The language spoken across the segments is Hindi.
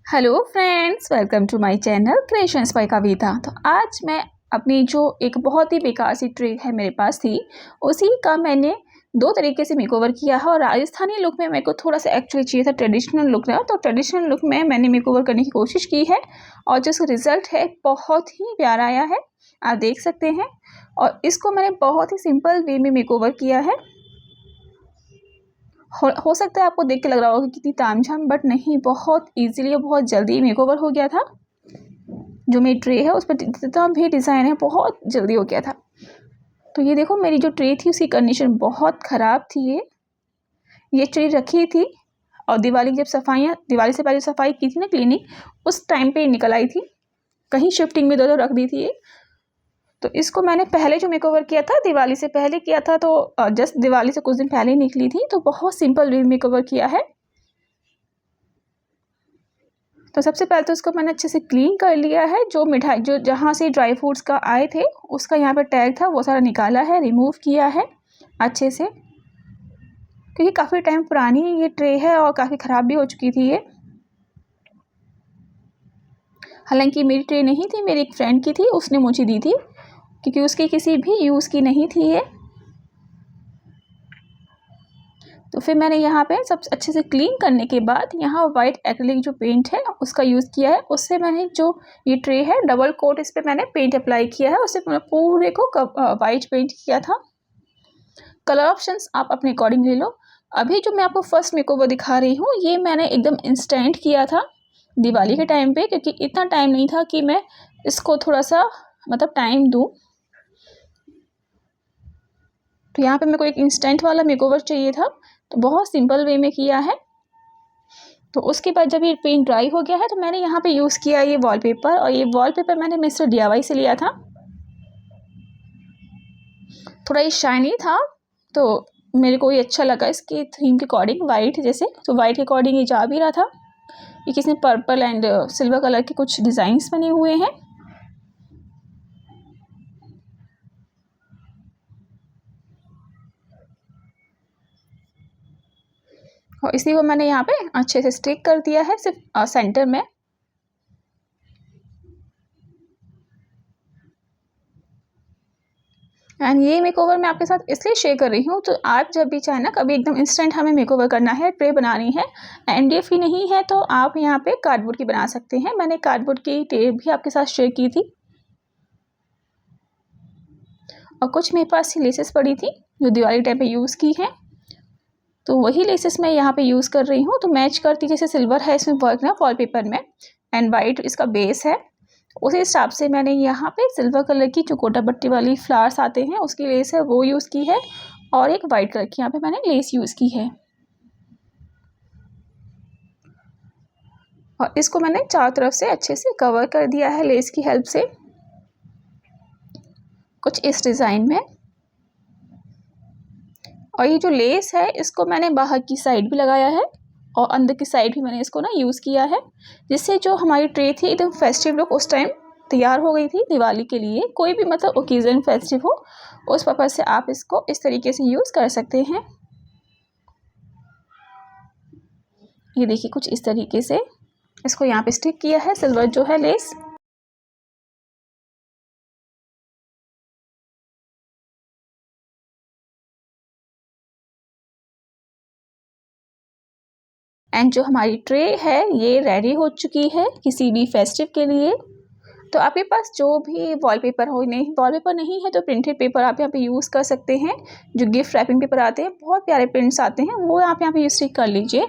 Hello friends, welcome to my channel creations by Kavita. तो आज मैं अपनी जो एक बहुत ही बेकार सी ट्रिक है मेरे पास थी, उसी का मैंने दो तरीके से मेकओवर किया है। और राजस्थानी लुक में मेरे को थोड़ा सा एक्चुअली चाहिए था ट्रेडिशनल लुक ना, तो ट्रेडिशनल लुक में मैंने मेकओवर करने की कोशिश की है और जो उसका रिजल्ट है बहुत ही प्यारा आया है, आप देख सकते हैं। और इसको मैंने बहुत ही सिंपल वे में मेकओवर किया है। हो सकता है आपको देख के लग रहा होगा कि कितनी तामझाम, बट नहीं, बहुत इजीली और बहुत जल्दी मेकओवर हो गया था। जो मेरी ट्रे है उस पर जितना भी डिज़ाइन है बहुत जल्दी हो गया था। तो ये देखो, मेरी जो ट्रे थी उसकी कंडीशन बहुत ख़राब थी। ये ट्रे रखी थी और दिवाली की जब दिवाली से पहले सफाई की थी ना, क्लीनिंग, उस टाइम पे निकल आई थी। कहीं शिफ्टिंग में दो रख दी थी ये। तो इसको मैंने पहले जो मेकओवर किया था, दिवाली से पहले किया था, तो जस्ट दिवाली से कुछ दिन पहले ही निकली थी, तो बहुत सिंपल वे मेकओवर किया है। तो सबसे पहले तो इसको मैंने अच्छे से क्लीन कर लिया है। जो मिठाई जो जहाँ से ड्राई फ्रूट्स का आए थे उसका यहाँ पे टैग था, वो सारा निकाला है, रिमूव किया है अच्छे से, क्योंकि काफ़ी टाइम पुरानी ये ट्रे है और काफ़ी ख़राब भी हो चुकी थी ये। हालांकि मेरी ट्रे नहीं थी, मेरी एक फ्रेंड की थी, उसने मुझे दी थी, क्योंकि उसकी किसी भी यूज़ की नहीं थी ये। तो फिर मैंने यहाँ पे सब अच्छे से क्लीन करने के बाद यहाँ वाइट एक्रिलिक जो पेंट है उसका यूज़ किया है। उससे मैंने जो ये ट्रे है डबल कोट इस पर मैंने पेंट अप्लाई किया है, उससे पूरे को वाइट पेंट किया था। कलर ऑप्शंस आप अपने अकॉर्डिंग ले लो। अभी जो मैं आपको फर्स्ट मेकओवर दिखा रही हूँ ये मैंने एकदम इंस्टेंट किया था दिवाली के टाइम पे, क्योंकि इतना टाइम नहीं था कि मैं इसको थोड़ा सा मतलब टाइम दूँ। तो यहाँ पे मेरे को एक इंस्टेंट वाला मेकओवर चाहिए था, तो बहुत सिंपल वे में किया है। तो उसके बाद जब ये पेंट ड्राई हो गया है तो मैंने यहाँ पे यूज़ किया ये वॉलपेपर, और ये वॉलपेपर मैंने मिस्टर DIY से लिया था। थोड़ा ये शाइनी था तो मेरे को ये अच्छा लगा इसके थीम के अकॉर्डिंग, वाइट जैसे, तो वाइट के अकॉर्डिंग ये जा भी रहा था। ये किसने पर्पल एंड सिल्वर कलर के कुछ डिज़ाइंस बने हुए हैं। और इसी को मैंने यहाँ पे अच्छे से स्टिक कर दिया है सिर्फ सेंटर में। एंड ये मेकओवर मैं आपके साथ इसलिए शेयर कर रही हूँ, तो आप जब भी चाहे ना कभी एकदम इंस्टेंट हमें मेकओवर करना है, ट्रे बनानी है, MDF ही नहीं है तो आप यहाँ पे कार्डबोर्ड की बना सकते हैं। मैंने कार्डबोर्ड की ट्रे भी आपके साथ शेयर की थी। और कुछ मेरे पास लेसेस पड़ी थी जो दिवाली टाइम पे यूज़ की हैं, तो वही लेसेस मैं यहाँ पे यूज़ कर रही हूँ। तो मैच करती, जैसे सिल्वर है इसमें वर्क ना वॉलपेपर में, एंड वाइट इसका बेस है, उसी हिसाब से मैंने यहाँ पे सिल्वर कलर की जो गोटा बट्टी वाली फ्लावर्स आते हैं उसकी लेस है वो यूज़ की है, और एक वाइट कलर की यहाँ पे मैंने लेस यूज़ की है। और इसको मैंने चारों तरफ से अच्छे से कवर कर दिया है लेस की हेल्प से, कुछ इस डिज़ाइन में। और ये जो लेस है इसको मैंने बाहर की साइड भी लगाया है और अंदर की साइड भी मैंने इसको ना यूज़ किया है, जिससे जो हमारी ट्रे थी एकदम फेस्टिव लुक उस टाइम तैयार हो गई थी दिवाली के लिए। कोई भी मतलब ओकेज़न फेस्टिव हो, उस पर्पज़ से आप इसको इस तरीके से यूज़ कर सकते हैं। ये देखिए, कुछ इस तरीके से इसको यहाँ पे स्टिक किया है सिल्वर जो है लेस। एंड जो हमारी ट्रे है ये रेडी हो चुकी है किसी भी फेस्टिव के लिए। तो आपके पास जो भी वॉलपेपर हो, नहीं वॉलपेपर नहीं है तो प्रिंटेड पेपर आप यहाँ पे यूज़ कर सकते हैं। जो गिफ्ट रैपिंग पेपर आते हैं, बहुत प्यारे प्रिंट्स आते हैं, वो आप यहाँ पे स्टिक कर लीजिए।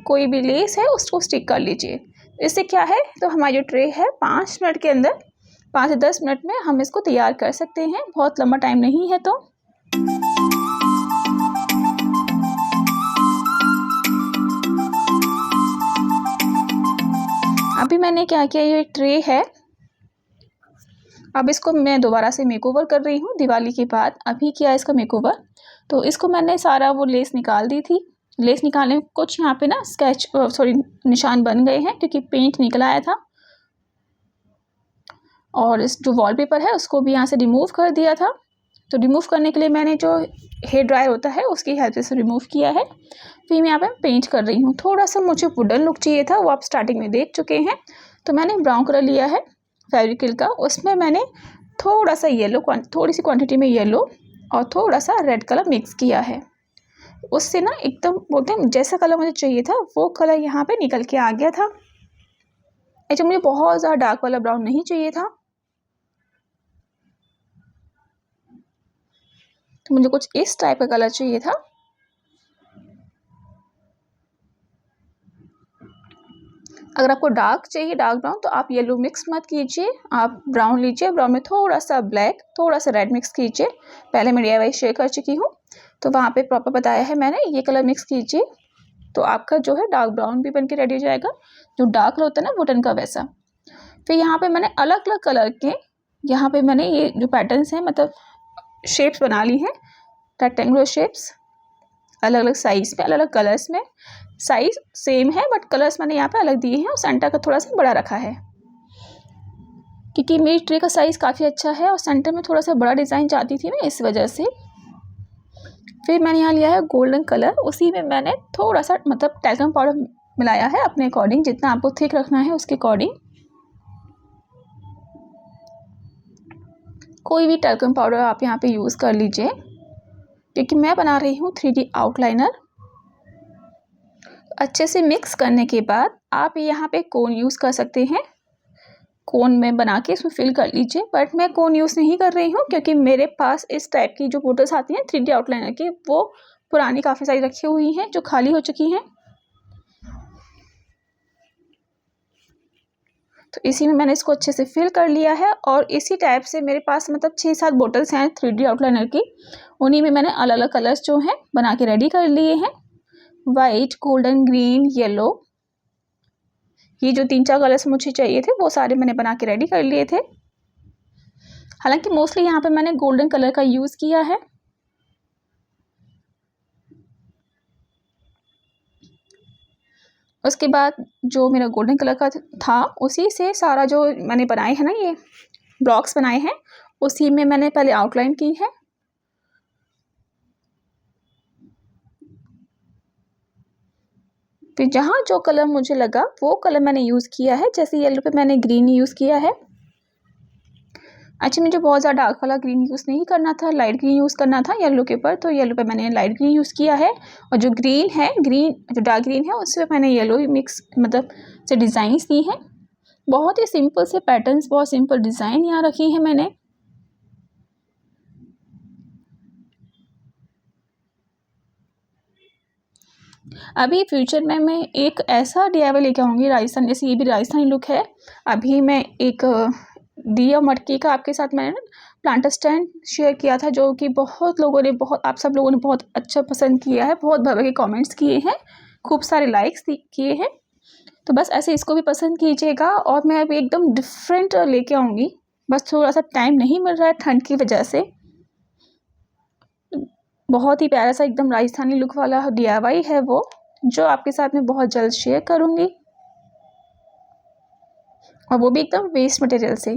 कोई भी लेस है उसको स्टिक कर लीजिए। इससे क्या है, तो हमारी जो ट्रे है 5 मिनट के अंदर, 5 से 10 मिनट में हम इसको तैयार कर सकते हैं, बहुत लंबा टाइम नहीं है। तो अभी मैंने क्या किया, ये ट्रे है, अब इसको मैं दोबारा से मेकओवर कर रही हूँ दिवाली के बाद। अभी किया इसका मेकओवर, तो इसको मैंने सारा वो लेस निकाल दी थी। लेस निकालने में कुछ यहाँ पे ना निशान बन गए हैं क्योंकि पेंट निकल आया था। और इस जो वॉलपेपर है उसको भी यहाँ से रिमूव कर दिया था। तो रिमूव करने के लिए मैंने जो हेयर ड्रायर होता है उसकी हेल्प से रिमूव किया है। फिर मैं यहाँ पे पेंट कर रही हूँ। थोड़ा सा मुझे वुडन लुक चाहिए था, वो आप स्टार्टिंग में देख चुके हैं। तो मैंने ब्राउन कलर लिया है फेविक्रिल का, उसमें मैंने थोड़ा सा येलो, थोड़ी सी क्वांटिटी में येलो और थोड़ा सा रेड कलर मिक्स किया है। उससे ना एकदम बोलते हैं जैसा कलर मुझे चाहिए था वो कलर यहाँ पे निकल के आ गया था। अच्छा, मुझे बहुत ज़्यादा डार्क वाला ब्राउन नहीं चाहिए था, तो मुझे कुछ इस टाइप का कलर चाहिए था। अगर आपको डार्क चाहिए, डार्क ब्राउन, तो आप येलो मिक्स मत कीजिए, आप ब्राउन लीजिए। ब्राउन में थोड़ा सा ब्लैक, थोड़ा सा रेड मिक्स कीजिए। पहले मैं DIY शेयर कर चुकी हूँ, तो वहाँ पे प्रॉपर बताया है मैंने, ये कलर मिक्स कीजिए तो आपका जो है डार्क ब्राउन भी बन के रेडी हो जाएगा, जो डार्क कलर होता है ना वुडन का, वैसा। फिर यहाँ पे मैंने अलग अलग कलर के, यहाँ पे मैंने ये जो पैटर्न्स हैं मतलब शेप्स बना ली हैं, रेक्टेंगुलर शेप्स, अलग अलग साइज़ में, अलग अलग कलर्स में। साइज सेम है बट कलर्स मैंने यहाँ पे अलग दिए हैं और सेंटर का थोड़ा सा बड़ा रखा है, क्योंकि मेरी ट्रे का साइज़ काफ़ी अच्छा है और सेंटर में थोड़ा सा बड़ा डिज़ाइन चाहती थी मैं, इस वजह से। फिर मैंने यहाँ लिया है गोल्डन कलर, उसी में मैंने थोड़ा सा मतलब टैल्कम पाउडर मिलाया है अपने अकॉर्डिंग, जितना आपको थिक रखना है उसके अकॉर्डिंग। कोई भी टैल्कम पाउडर आप यहाँ पे यूज़ कर लीजिए, क्योंकि मैं बना रही हूँ 3D आउटलाइनर। अच्छे से मिक्स करने के बाद आप यहाँ पे कोन यूज़ कर सकते हैं, कोन में बना के इसमें फिल कर लीजिए। बट मैं कोन यूज़ नहीं कर रही हूँ, क्योंकि मेरे पास इस टाइप की जो बोटल्स आती हैं 3D आउटलाइनर की, वो पुरानी काफ़ी सारी रखी हुई हैं जो खाली हो चुकी हैं। तो इसी में मैंने इसको अच्छे से फिल कर लिया है, और इसी टाइप से मेरे पास मतलब 6-7 बोटल्स हैं 3D आउटलाइनर की, उन्हीं में मैंने अलग अलग कलर्स जो हैं बना के रेडी कर लिए हैं। वाइट, गोल्डन, ग्रीन, येलो, ये जो 3-4 कलर्स मुझे चाहिए थे वो सारे मैंने बना के रेडी कर लिए थे। हालांकि मोस्टली यहाँ पे मैंने गोल्डन कलर का यूज़ किया है। उसके बाद जो मेरा गोल्डन कलर का था, उसी से सारा जो मैंने बनाए हैं ना, ये ब्लॉक्स बनाए हैं, उसी में मैंने पहले आउटलाइन की है। फिर जहाँ जो कलर मुझे लगा वो कलर मैंने यूज़ किया है। जैसे येलो पे मैंने ग्रीन यूज़ किया है। अच्छा, मुझे बहुत ज़्यादा डार्क वाला ग्रीन यूज़ नहीं करना था, लाइट ग्रीन यूज़ करना था येलो के ऊपर, तो येलो पे मैंने लाइट ग्रीन यूज़ किया है। और जो ग्रीन है, ग्रीन जो डार्क ग्रीन है, उससे मैंने येलो मिक्स मतलब से डिज़ाइंस दी हैं। बहुत ही सिंपल से पैटर्न्स, बहुत सिंपल डिज़ाइन यहाँ रखी है मैंने। अभी फ्यूचर में मैं एक ऐसा DIY लेके आऊँगी राजस्थान, जैसे ये भी राजस्थानी लुक है। अभी मैं एक दिया मटकी का आपके साथ मैंने प्लांटर स्टैंड शेयर किया था, जो कि बहुत लोगों ने, बहुत आप सब लोगों ने बहुत अच्छा पसंद किया है, बहुत भर के कमेंट्स किए हैं, खूब सारे लाइक्स किए हैं। तो बस ऐसे इसको भी पसंद कीजिएगा। और मैं अभी एकदम डिफरेंट लेके आऊँगी, बस थोड़ा सा टाइम नहीं मिल रहा है ठंड की वजह से। बहुत ही प्यारा सा एकदम राजस्थानी लुक वाला DIY है वो, जो आपके साथ में बहुत जल्द शेयर करूँगी, और वो भी एकदम वेस्ट मटेरियल से।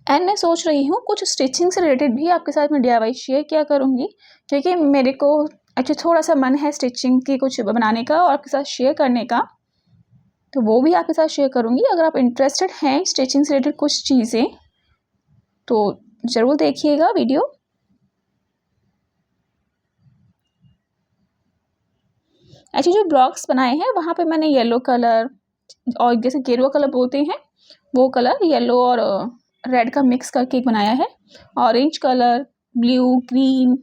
एंड मैं सोच रही हूँ कुछ स्टिचिंग से रिलेटेड भी आपके साथ में DIY शेयर किया करूँगी, क्योंकि मेरे को अच्छा थोड़ा सा मन है स्टिचिंग की कुछ बनाने का और आपके साथ शेयर करने का, तो वो भी आपके साथ शेयर करूँगी। अगर आप इंटरेस्टेड हैं स्टिचिंग से रिलेटेड कुछ चीज़ें, तो ज़रूर देखिएगा वीडियो। ऐसे जो ब्लॉक्स बनाए हैं वहाँ पे मैंने येलो कलर और जैसे गेरुआ कलर बोलते हैं वो कलर, येलो और रेड का मिक्स करके एक बनाया है। Orange colour, blue, green,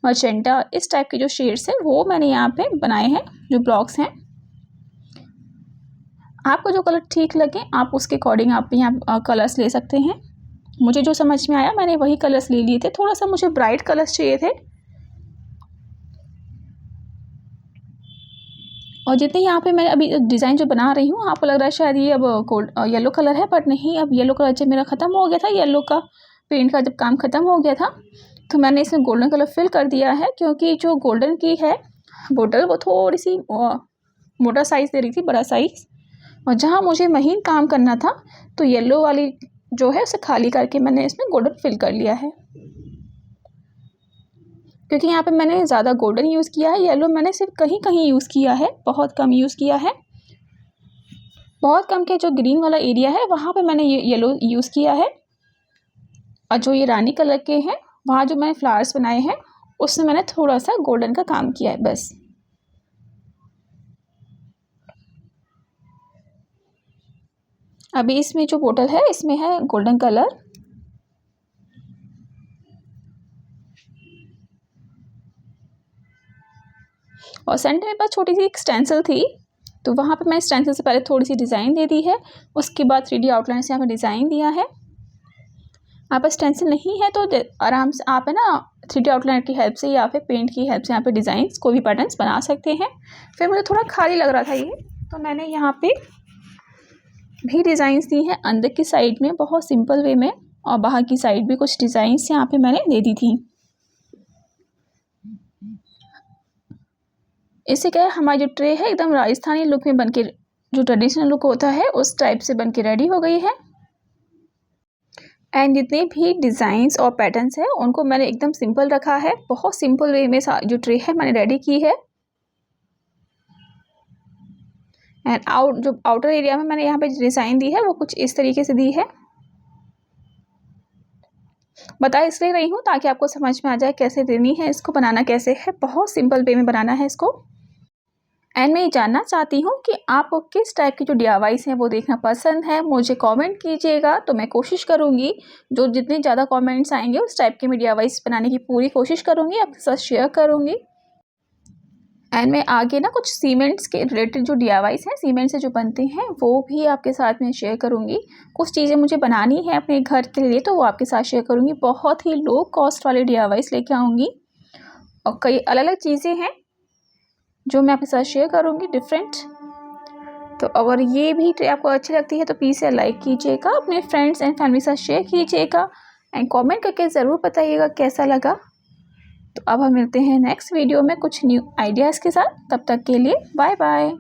magenta, इस टाइप के जो शेड्स हैं वो मैंने यहाँ पे बनाए हैं, जो ब्लॉक्स हैं। आपको जो कलर ठीक लगे आप उसके अकॉर्डिंग आप यहाँ कलर्स ले सकते हैं। मुझे जो समझ में आया मैंने वही कलर्स ले लिए थे। थोड़ा सा मुझे ब्राइट कलर्स चाहिए थे, और जितने यहाँ पे मैं अभी डिज़ाइन जो बना रही हूँ, आपको लग रहा है शायद ये अब गोल्ड येलो कलर है, बट नहीं, अब येलो कलर जब मेरा ख़त्म हो गया था, येलो का पेंट का जब काम ख़त्म हो गया था, तो मैंने इसमें गोल्डन कलर फिल कर दिया है। क्योंकि जो गोल्डन की है बोतल वो थोड़ी सी मोटा साइज़ दे रही थी, बड़ा साइज़, और जहाँ मुझे महीन काम करना था तो येलो वाली जो है उसे खाली करके मैंने इसमें गोल्डन फिल कर लिया है। क्योंकि यहाँ पे मैंने ज़्यादा गोल्डन यूज़ किया है, येलो मैंने सिर्फ कहीं कहीं यूज़ किया है, बहुत कम यूज़ किया है। बहुत कम के जो ग्रीन वाला एरिया है वहाँ पे मैंने ये येलो यूज़ किया है, और जो ये रानी कलर के हैं वहाँ जो मैंने फ्लावर्स बनाए हैं उसमें मैंने थोड़ा सा गोल्डन का काम किया है बस। अभी इसमें जो बोतल है इसमें है गोल्डन कलर, और सेंटर में पास छोटी सी एक स्टेंसिल थी, तो वहाँ पे मैं स्टेंसिल से पहले थोड़ी सी डिज़ाइन दे दी है, उसके बाद 3D आउटलाइन से यहाँ पे डिज़ाइन दिया है। आप स्टेंसिल नहीं है तो आराम से आप है ना 3D आउटलाइन की हेल्प से या फिर पेंट की हेल्प से यहाँ पे डिज़ाइन कोई भी पैटर्न्स बना सकते हैं। फिर मुझे थोड़ा खाली लग रहा था ये, तो मैंने यहाँ पे भी डिज़ाइंस दी हैं अंदर की साइड में बहुत सिंपल वे में, और बाहर की साइड भी कुछ डिज़ाइंस यहाँ पे मैंने दे दी थी। इससे क्या है, हमारी जो ट्रे है एकदम राजस्थानी लुक में बनके, जो ट्रेडिशनल लुक होता है उस टाइप से बनके रेडी हो गई है। एंड जितने भी डिज़ाइंस और पैटर्न्स है उनको मैंने एकदम सिंपल रखा है, बहुत सिंपल वे में जो ट्रे है मैंने रेडी की है। एंड जो आउटर एरिया में मैंने यहाँ पे डिज़ाइन दी है वो कुछ इस तरीके से दी है। बता इसलिए रही हूँ ताकि आपको समझ में आ जाए कैसे देनी है, इसको बनाना कैसे है, बहुत सिंपल वे में बनाना है इसको। एंड मैं ये जानना चाहती हूँ कि आपको किस टाइप की जो DIYs हैं वो देखना पसंद है, मुझे कमेंट कीजिएगा, तो मैं कोशिश करूँगी जो जितने ज़्यादा कमेंट्स आएंगे उस टाइप के मैं DIYs बनाने की पूरी कोशिश करूँगी, आपके साथ शेयर करूँगी। एंड मैं आगे ना कुछ सीमेंट्स के रिलेटेड जो DIYs हैं, सीमेंट से जो बनते हैं वो भी आपके साथ में शेयर करूँगी। कुछ चीज़ें मुझे बनानी है अपने घर के लिए तो वो आपके साथ शेयर करूँगी। बहुत ही लो कॉस्ट वाले DIYs लेके आऊँगी, और कई अलग अलग चीज़ें हैं जो मैं आपके साथ शेयर करूँगी डिफरेंट। तो अगर ये भी ट्रे आपको अच्छी लगती है तो प्लीज़ से लाइक कीजिएगा, अपने फ्रेंड्स एंड फैमिली के साथ शेयर कीजिएगा, एंड कमेंट करके ज़रूर बताइएगा कैसा लगा। तो अब हम मिलते हैं नेक्स्ट वीडियो में कुछ न्यू आइडियाज़ के साथ, तब तक के लिए बाय बाय।